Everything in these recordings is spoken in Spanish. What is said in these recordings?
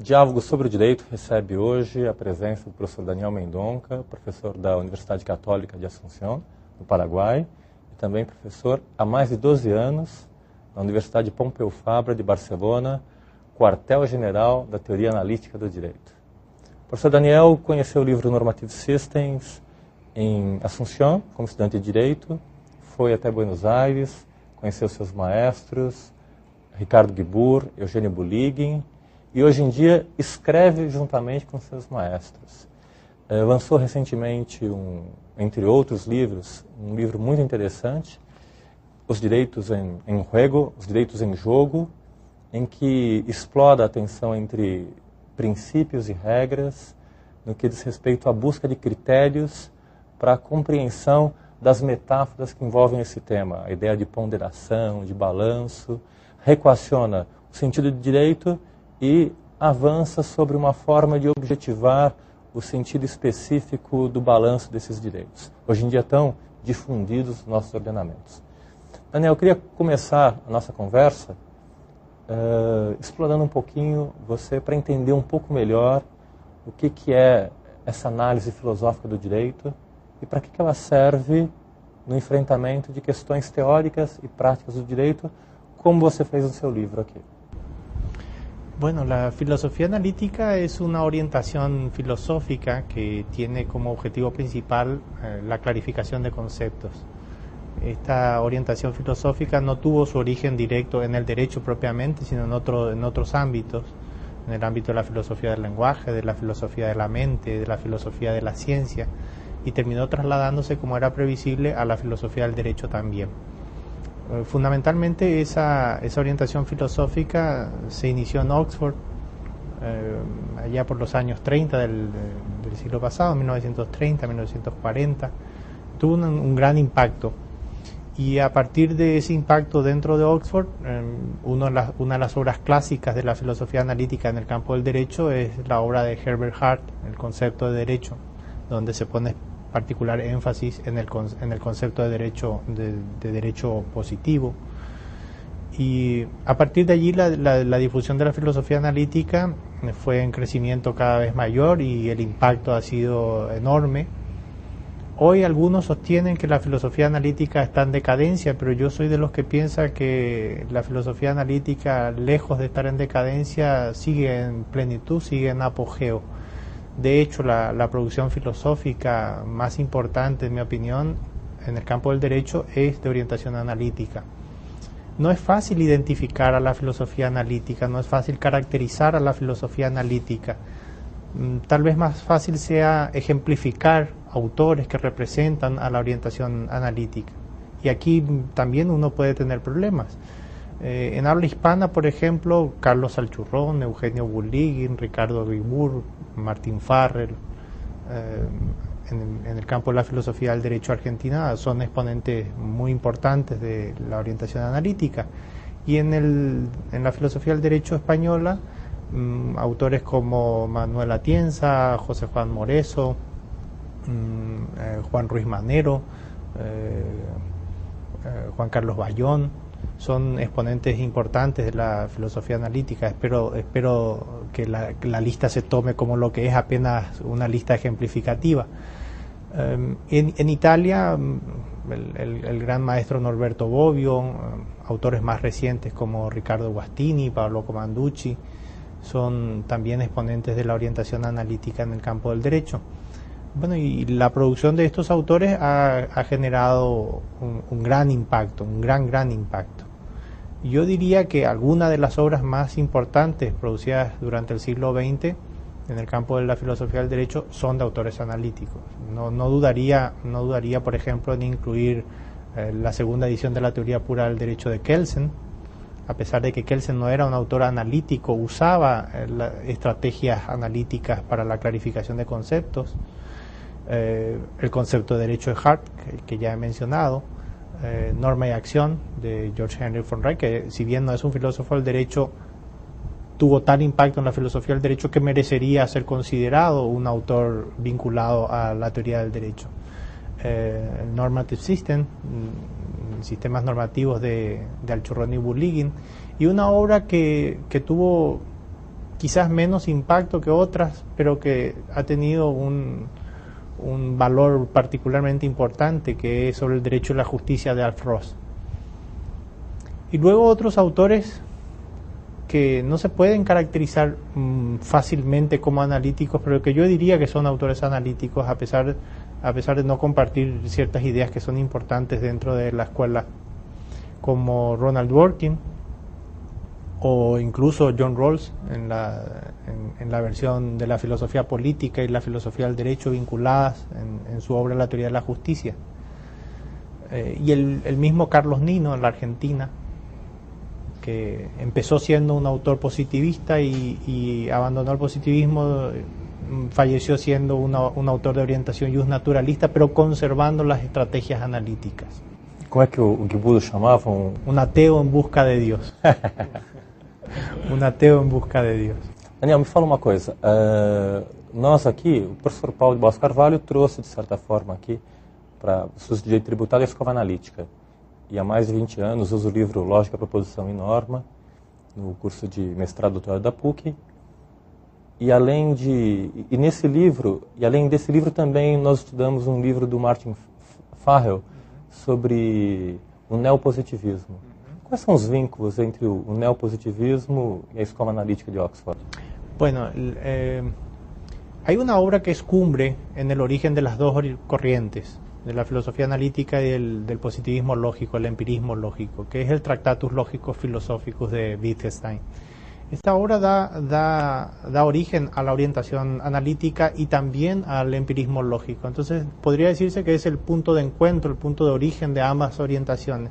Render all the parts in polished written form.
Diálogo sobre o Direito recebe hoje a presença do professor Daniel Mendonca, professor da Universidade Católica de Assunção, no Paraguai, e também professor há mais de 12 anos na Universidade Pompeu Fabra de Barcelona, quartel-general da Teoria Analítica do Direito. O professor Daniel conheceu o livro Normative Systems em Assunção, como estudante de Direito, foi até Buenos Aires, conheceu seus maestros, Ricardo Guibur, Eugênio Buligin, e hoje em dia escreve juntamente com seus maestros. Lançou recentemente, entre outros livros, um livro muito interessante, Os Direitos em Juego, Os Direitos em Jogo, em que explora a tensão entre princípios e regras, no que diz respeito à busca de critérios para a compreensão das metáforas que envolvem esse tema, a ideia de ponderação, de balanço, reequaciona o sentido de direito e avança sobre uma forma de objetivar o sentido específico do balanço desses direitos, hoje em dia tão difundidos nos nossos ordenamentos. Daniel, eu queria começar a nossa conversa explorando um pouquinho você para entender um pouco melhor o que é essa análise filosófica do direito e para que ela serve no enfrentamento de questões teóricas e práticas do direito, como você fez no seu livro aqui. Bueno, la filosofía analítica es una orientación filosófica que tiene como objetivo principal la clarificación de conceptos. Esta orientación filosófica no tuvo su origen directo en el derecho propiamente, sino en otros ámbitos, en el ámbito de la filosofía del lenguaje, de la filosofía de la mente, de la filosofía de la ciencia, y terminó trasladándose, como era previsible, a la filosofía del derecho también. Fundamentalmente esa orientación filosófica se inició en Oxford allá por los años 30 del siglo pasado, 1930, 1940. Tuvo un gran impacto y a partir de ese impacto dentro de Oxford, una de las obras clásicas de la filosofía analítica en el campo del derecho es la obra de Herbert Hart, El concepto de derecho, donde se pone particular énfasis en el concepto de derecho positivo. Y a partir de allí la difusión de la filosofía analítica fue en crecimiento cada vez mayor y el impacto ha sido enorme. Hoy algunos sostienen que la filosofía analítica está en decadencia, pero yo soy de los que piensa que la filosofía analítica, lejos de estar en decadencia, sigue en plenitud, sigue en apogeo. De hecho, la producción filosófica más importante, en mi opinión, en el campo del derecho es de orientación analítica. No es fácil identificar a la filosofía analítica, no es fácil caracterizar a la filosofía analítica. Tal vez más fácil sea ejemplificar autores que representan a la orientación analítica. Y aquí también uno puede tener problemas. En habla hispana, por ejemplo, Carlos Alchurrón, Eugenio Buligin, Ricardo Guibur, Martín Farrell, en el campo de la filosofía del derecho argentina son exponentes muy importantes de la orientación analítica. Y en la filosofía del derecho española, autores como Manuel Atienza, José Juan Moreso, Juan Ruiz Manero, Juan Carlos Bayón, son exponentes importantes de la filosofía analítica. Espero que la lista se tome como lo que es, apenas una lista ejemplificativa. En Italia, el gran maestro Norberto Bobbio, autores más recientes como Riccardo Guastini, Paolo Comanducci, son también exponentes de la orientación analítica en el campo del derecho. Bueno, y la producción de estos autores ha generado un gran impacto, un gran impacto. Yo diría que algunas de las obras más importantes producidas durante el siglo XX en el campo de la filosofía del derecho son de autores analíticos. No dudaría, por ejemplo, en incluir la segunda edición de la teoría pura del derecho de Kelsen, a pesar de que Kelsen no era un autor analítico, usaba estrategias analíticas para la clarificación de conceptos. el concepto de derecho de Hart, que ya he mencionado, Norma y acción de George Henry von Wright, que si bien no es un filósofo del derecho, tuvo tal impacto en la filosofía del derecho que merecería ser considerado un autor vinculado a la teoría del derecho. Normative System, sistemas normativos de Alchurrón y Burlingame, y una obra que tuvo quizás menos impacto que otras, pero que ha tenido un valor particularmente importante, que es sobre el derecho y la justicia de Alf Ross. Y luego otros autores que no se pueden caracterizar fácilmente como analíticos, pero que yo diría que son autores analíticos a pesar de no compartir ciertas ideas que son importantes dentro de la escuela, como Ronald Dworkin o incluso John Rawls en la versión de la filosofía política y la filosofía del derecho vinculadas en su obra La teoría de la justicia, y el mismo Carlos Nino en la Argentina, que empezó siendo un autor positivista y abandonó el positivismo, falleció siendo un autor de orientación justnaturalista, pero conservando las estrategias analíticas. Como é que o Guibudo chamava? Un ateo en busca de Dios. Un ateo en busca de Dios. Daniel, me fala uma coisa. Nós aqui, o professor Paulo de Barros Carvalho trouxe, de certa forma, aqui para os estudos de direito tributário a escova analítica. E há mais de 20 anos uso o livro Lógica, Proposição e Norma, no curso de mestrado e doutorado da PUC. E além desse livro também nós estudamos um livro do Martin Farrell sobre o neopositivismo. Quais são os vínculos entre o neopositivismo y la escuela analítica de Oxford? Bueno, hay una obra que es cumbre en el origen de las dos corrientes, de la filosofía analítica y del positivismo lógico, el empirismo lógico, que es el Tractatus Logicus Philosophicus de Wittgenstein. Esta obra da origen a la orientación analítica y también al empirismo lógico. Entonces, podría decirse que es el punto de encuentro, el punto de origen de ambas orientaciones.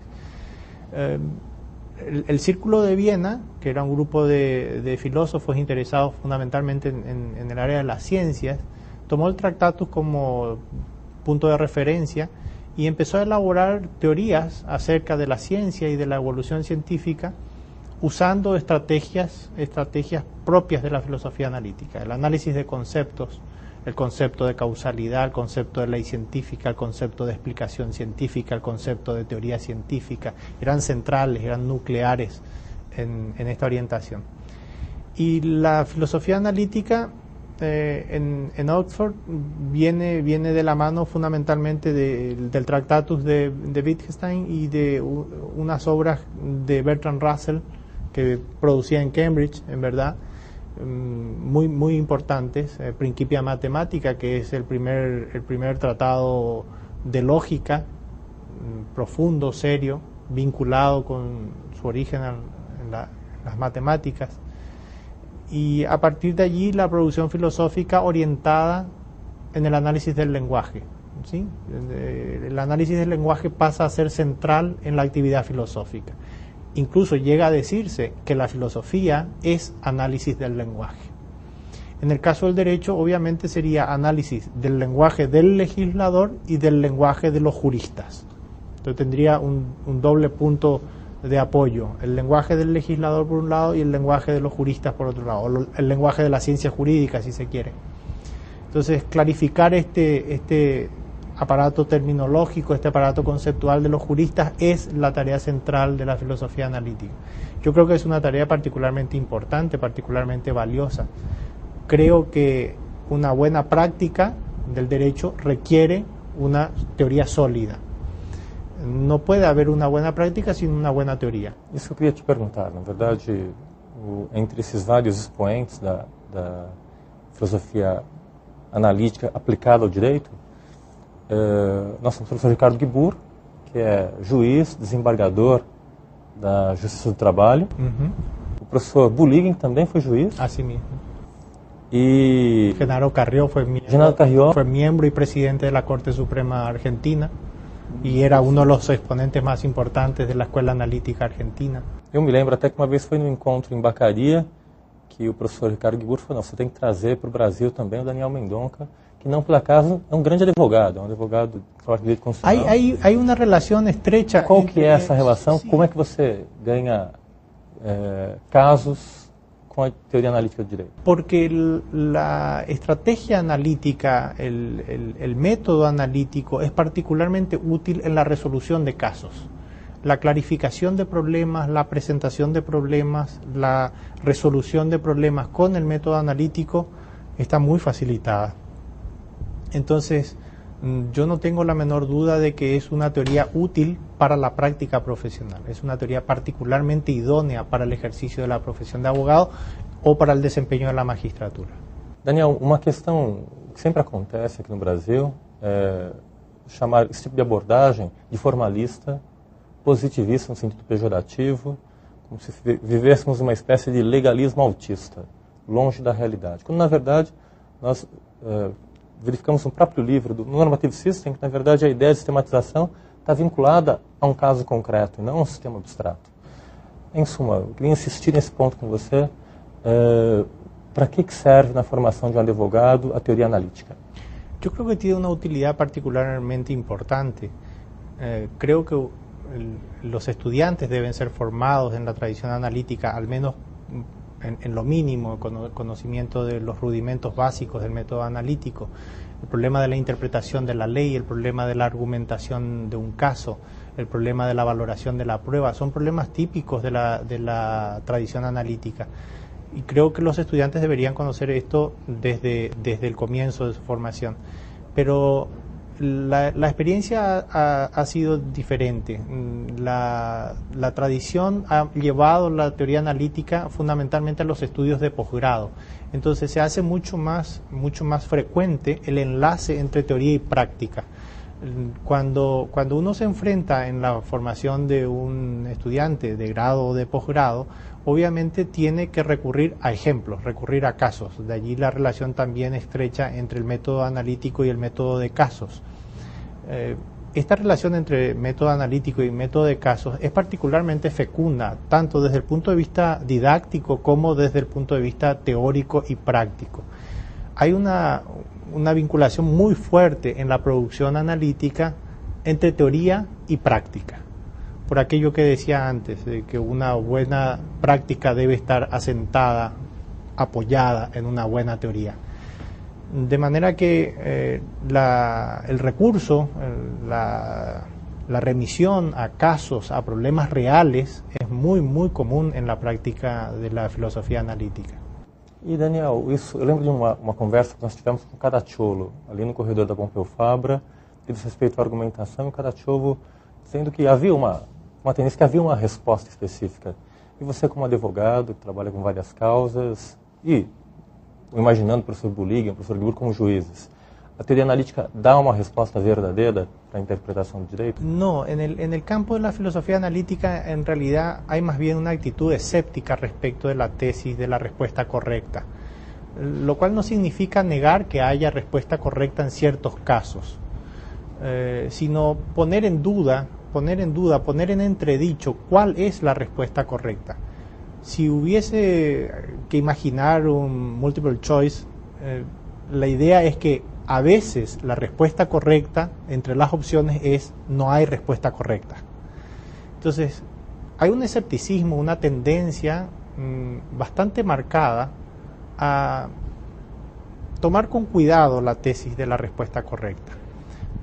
El Círculo de Viena, que era un grupo de filósofos interesados fundamentalmente en el área de las ciencias, tomó el Tractatus como punto de referencia y empezó a elaborar teorías acerca de la ciencia y de la evolución científica, usando estrategias propias de la filosofía analítica, el análisis de conceptos, el concepto de causalidad, el concepto de ley científica, el concepto de explicación científica, el concepto de teoría científica, eran centrales, eran nucleares en esta orientación. Y la filosofía analítica en Oxford viene de la mano fundamentalmente del Tractatus de Wittgenstein y de unas obras de Bertrand Russell que producía en Cambridge, en verdad, muy importantes. Principia Mathematica, que es el primer tratado de lógica profundo, serio, vinculado con su origen en las matemáticas. Y a partir de allí la producción filosófica orientada en el análisis del lenguaje, ¿sí? El análisis del lenguaje pasa a ser central en la actividad filosófica. Incluso llega a decirse que la filosofía es análisis del lenguaje. En el caso del derecho, obviamente sería análisis del lenguaje del legislador y del lenguaje de los juristas. Entonces tendría un doble punto de apoyo, el lenguaje del legislador por un lado y el lenguaje de los juristas por otro lado, o el lenguaje de la ciencia jurídica, si se quiere. Entonces, clarificar este aparato terminológico, este aparato conceptual de los juristas es la tarea central de la filosofía analítica. Yo creo que es una tarea particularmente importante, particularmente valiosa. Creo que una buena práctica del derecho requiere una teoría sólida. Não pode haver uma boa prática sem uma boa teoria. Isso que eu queria te perguntar. Na verdade, entre esses vários expoentes da filosofia analítica aplicada ao direito, nós temos o professor Ricardo Guibur, que é juiz, desembargador da Justiça do Trabalho. O professor Burlingame também foi juiz. Assim mesmo. E Genaro Carrió foi membro e presidente da Corte Suprema Argentina. Y era uno de los exponentes más importantes de la escuela analítica argentina. Eu me lembro até que uma vez foi num encontro em Bacaria que o professor Ricardo Guibur falou: não, você tem que trazer para o Brasil também o Daniel Mendonca, que não por acaso é um grande advogado, que trabalha com direito constitucional. Hay una relación estrecha. Qual que é essa relação? Sí. Como é que você ganha casos com a teoria analítica do direito? Porque la estrategia analítica, el método analítico es particularmente útil en la resolución de casos. La clarificación de problemas, la presentación de problemas, la resolución de problemas con el método analítico está muy facilitada. Entonces, yo no tengo la menor duda de que es una teoría útil para la práctica profesional. Es una teoría particularmente idónea para el ejercicio de la profesión de abogado ou para o desempenho da magistratura. Daniel, uma questão que sempre acontece aqui no Brasil é chamar esse tipo de abordagem de formalista, positivista no sentido pejorativo, como se vivêssemos uma espécie de legalismo autista, longe da realidade. Quando, na verdade, nós verificamos no próprio livro do Normative System que, na verdade, a ideia de sistematização está vinculada a um caso concreto e não a um sistema abstrato. Em suma, eu queria insistir nesse ponto com você. ¿Para qué serve na formación de un advogado a teoría analítica? Yo creo que tiene una utilidad particularmente importante. Creo que los estudiantes deben ser formados en la tradición analítica, al menos en lo mínimo, conocimiento de los rudimentos básicos del método analítico, el problema de la interpretación de la ley, el problema de la argumentación de un caso, el problema de la valoración de la prueba, son problemas típicos de la tradición analítica. Y creo que los estudiantes deberían conocer esto desde el comienzo de su formación. Pero la experiencia ha sido diferente. La tradición ha llevado la teoría analítica fundamentalmente a los estudios de posgrado. Entonces se hace mucho más frecuente el enlace entre teoría y práctica. Cuando uno se enfrenta en la formación de un estudiante de grado o de posgrado, obviamente tiene que recurrir a ejemplos, recurrir a casos. De allí la relación también estrecha entre el método analítico y el método de casos. Esta relación entre método analítico y método de casos es particularmente fecunda, tanto desde el punto de vista didáctico como desde el punto de vista teórico y práctico. Hay una vinculación muy fuerte en la producción analítica entre teoría y práctica. Por aquello que decía antes, de que una buena práctica debe estar asentada, apoyada en una buena teoría. De manera que el recurso, la remisión a casos, a problemas reales, es muy común en la práctica de la filosofía analítica. E Daniel, eu lembro de uma conversa que nós tivemos com o Caracciolo, ali no corredor da Pompeu Fabra, que diz respeito à argumentação, e o Caracciolo dizendo que havia uma tendência, que havia uma resposta específica. E você, como advogado, que trabalha com várias causas, e imaginando o professor Bulligan, o professor Libur como juízes, ¿la teoría analítica da una respuesta verdadera para la interpretación del derecho? No, en el campo de la filosofía analítica en realidad hay más bien una actitud escéptica respecto de la tesis de la respuesta correcta, lo cual no significa negar que haya respuesta correcta en ciertos casos, sino poner en entredicho cuál es la respuesta correcta. Si hubiese que imaginar un multiple choice, la idea es que a veces la respuesta correcta entre las opciones es no hay respuesta correcta. Entonces, hay un escepticismo, una tendencia bastante marcada a tomar con cuidado la tesis de la respuesta correcta.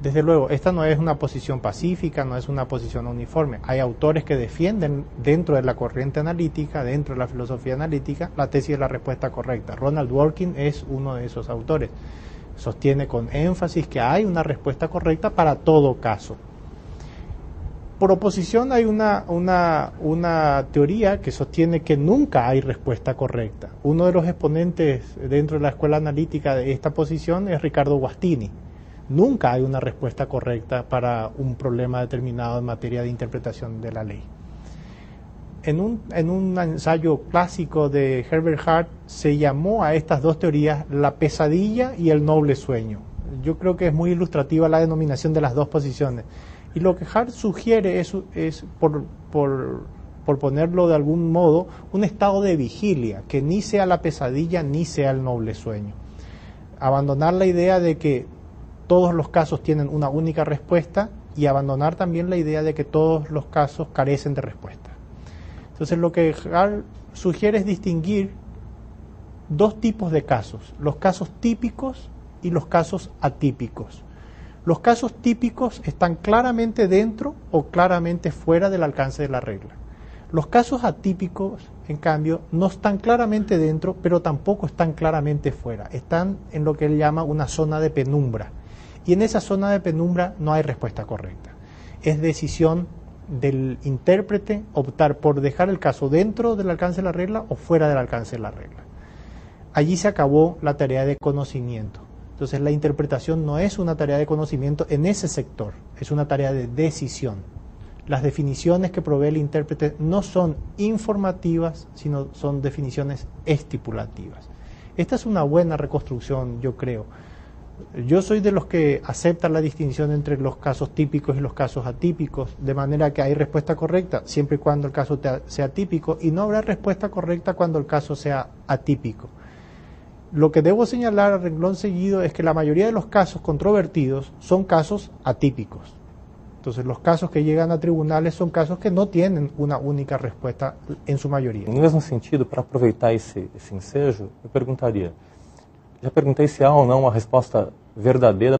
Desde luego, esta no es una posición pacífica, no es una posición uniforme. Hay autores que defienden dentro de la corriente analítica, dentro de la filosofía analítica, la tesis de la respuesta correcta. Ronald Dworkin es uno de esos autores. Sostiene con énfasis que hay una respuesta correcta para todo caso. Por oposición hay una teoría que sostiene que nunca hay respuesta correcta. Uno de los exponentes dentro de la escuela analítica de esta posición es Riccardo Guastini. Nunca hay una respuesta correcta para un problema determinado en materia de interpretación de la ley. En un ensayo clásico de Herbert Hart se llamó a estas dos teorías la pesadilla y el noble sueño. Yo creo que es muy ilustrativa la denominación de las dos posiciones. Y lo que Hart sugiere es por ponerlo de algún modo, un estado de vigilia, que ni sea la pesadilla ni sea el noble sueño. abandonar la idea de que todos los casos tienen una única respuesta y abandonar también la idea de que todos los casos carecen de respuesta. Entonces lo que Hall sugiere es distinguir dos tipos de casos, los casos típicos y los casos atípicos. Los casos típicos están claramente dentro o claramente fuera del alcance de la regla. Los casos atípicos, en cambio, no están claramente dentro, pero tampoco están claramente fuera. Están en lo que él llama una zona de penumbra. Y en esa zona de penumbra no hay respuesta correcta. Es decisión del intérprete optar por dejar el caso dentro del alcance de la regla o fuera del alcance de la regla. Allí se acabó la tarea de conocimiento. Entonces la interpretación no es una tarea de conocimiento en ese sector, es una tarea de decisión. Las definiciones que provee el intérprete no son informativas, sino son definiciones estipulativas. Esta es una buena reconstrucción, yo creo. Yo soy de los que aceptan la distinción entre los casos típicos y los casos atípicos, de manera que hay respuesta correcta siempre y cuando el caso sea típico y no habrá respuesta correcta cuando el caso sea atípico. Lo que debo señalar a renglón seguido es que la mayoría de los casos controvertidos son casos atípicos. Entonces los casos que llegan a tribunales son casos que no tienen una única respuesta en su mayoría. No mesmo sentido, para aproveitar esse ensejo, eu perguntaria, já perguntei se há ou não uma resposta verdadeira